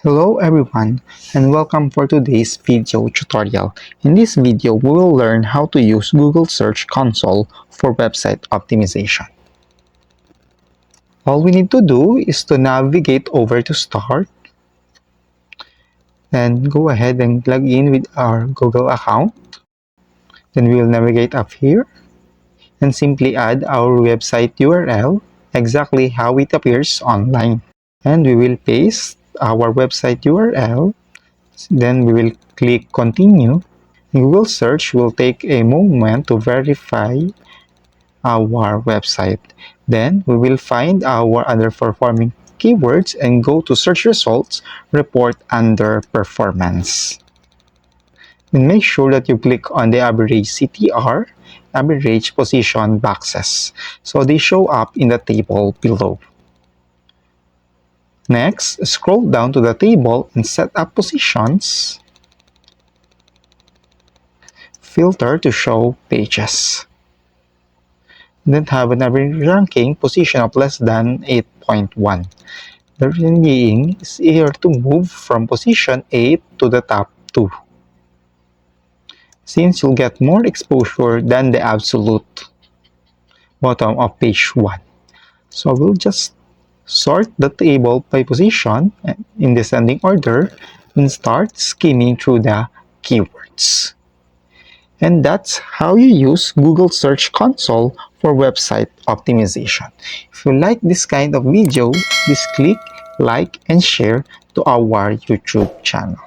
Hello everyone and welcome for today's video tutorial. In this video, we will learn how to use Google Search Console for website optimization. All we need to do is to navigate over to Start, then go ahead and log in with our Google account. Then we will navigate up here and simply add our website URL exactly how it appears online. And we will paste our website URL. Then we will click Continue. Google search will take a moment to verify our website. Then we will find our underperforming keywords and go to search results, report under performance. And make sure that you click on the average CTR, average position boxes, so they show up in the table below. Next, scroll down to the table and set up positions. Filter to show pages. Then have an average ranking position of less than 8.1. The reason being is here to move from position 8 to the top 2, since you'll get more exposure than the absolute bottom of page 1. So we'll just sort the table by position in descending order and start skimming through the keywords. And that's how you use Google Search Console for website optimization. If you like this kind of video, please click like and share to our YouTube channel.